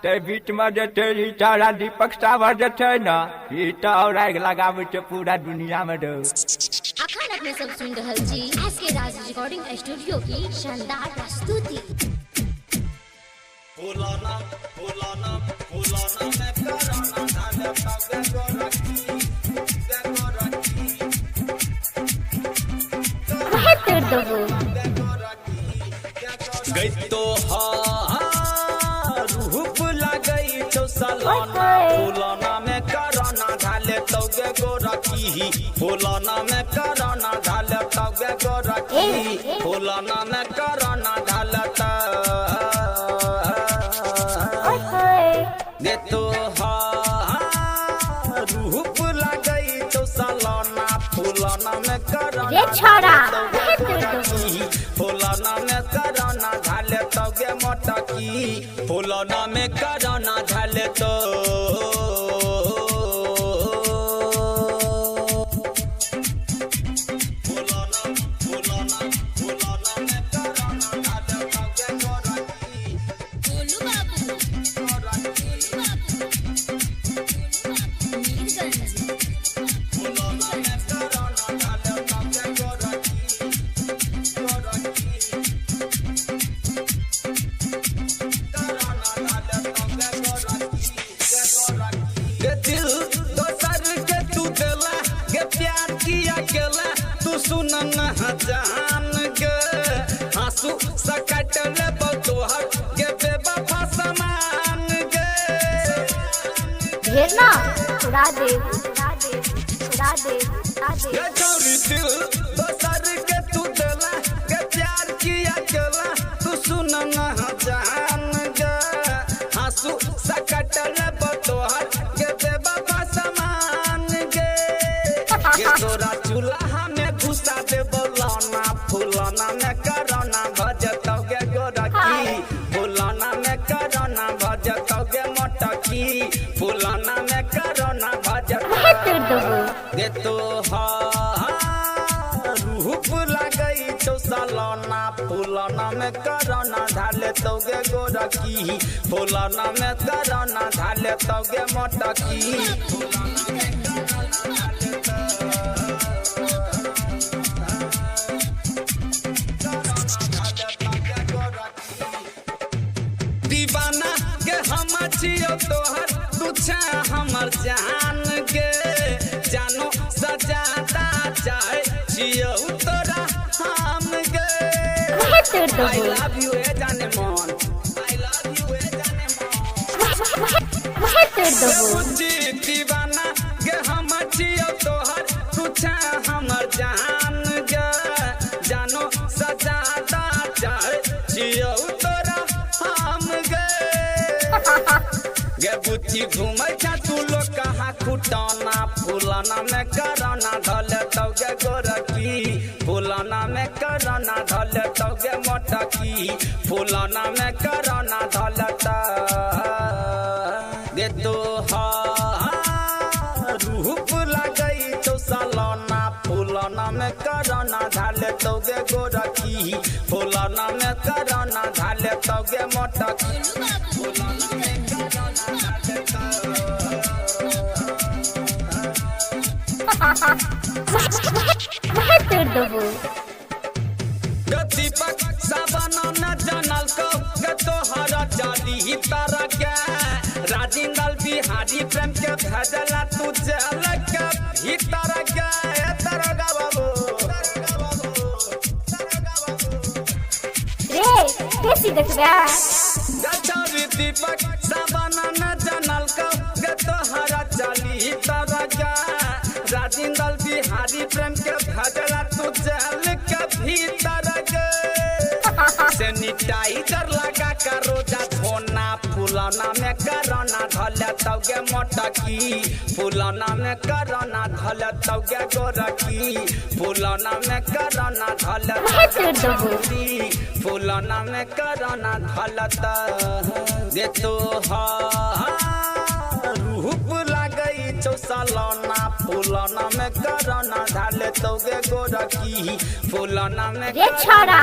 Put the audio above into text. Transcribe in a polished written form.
ते बीच में जे छे ई तारा दीपक सावर जे छे ना ई तो और आग लगावे छे पूरा दुनिया में दो। अखन अपने सब सुन रहल छी एसके राज रिकॉर्डिंग स्टूडियो की शानदार प्रस्तुति। फुलाना फुलाना फुलाना मैं कराना धागा धागा गोरखी गई तो रूप लगई तो सलाना फुलाना में कराना धाले तौगे गोरखी फुलाना में कराना धाले तौगे गोरखी फुलाना में कराना धाले दे तो रूप लगई तो सलाना फुलाना में कराना फुलाना में कराना धाले तौगे मोटकी फुलाना में कराना धाले तो फुलाना फुलाना फुलाना में कराना धाले तौगे गोरखी बोलू बाबू फुलाना में कराना धाले तौगे गोरखी दिल दोसर के तू देला गे प्यार किया केला तू सुन न जान गे आंसू सकट ले तोहर गे बेवफा समान गे घेरना उड़ा दे उड़ा दे उड़ा दे उड़ा दे ये छोरी दिल दोसर के तू देला गे प्यार किया केला तू सुन न जान गे आंसू सकट ले तोहर गे बेवफा समान गे ये तोरा चूल्हा में घुसा दे बोलाना फुलाना में कराना भजतौ गे गोरखी फुलाना में कराना भजतौ गे मोटकी फुलाना में कराना भजतौ गे तो रूप लगई तो सलाना फुलाना में कराना ढाले तौगे गोरखी फुलाना में कराना ढाले तौगे मोटकी फुलाना में कराना ढाले दीवाना के हम छियो तोहर तू छा हमर जान के जानो सजाता चाहे छियो तोरा हम के आई लव यू ए जाने मन आई लव यू ए जाने मन दीवाना के हम छियो तोहर तू छा हमर जान के जानो सजाता चाहे छियो तोरा हम गे बुच्ची घूमै छा तू लोग कहाँ खुटाना फुलाना में कराना धले तौगे गोरखी फुलाना में कराना धले तौगे मोटकी फुलाना में कराना धले गे तो रूप लगई तो सलाना फुलाना में कराना धाले तौगे गोरखी फुलाना में कराना धाले तौगे मोटकी फुलाना में कराना धाले दीपक सावन न जानल को गे तोहरा चाली तारा के राजिंदल बिहारी प्रेम के भेजला तू जल के भीतर के तरगा बाबू रे कैसी देखबा गचारी दीपक सावन न जानल को गे तोहरा चाली तारा के राजिंदल बिहारी प्रेम के भेजला तू जल के भीतर के सैनिटाइजर लगा कर रोजा धोना फुलाना में कराना धले तौगे मोटकी फुलाना में कराना धले तौगे गोरखी फुलाना में कराना धले तौगे फुलाना में कराना धले दे तो रूप लगई तो सलाना फुलाना में कराना ढाले तौगे गोरखी फुलाना में रे छोरा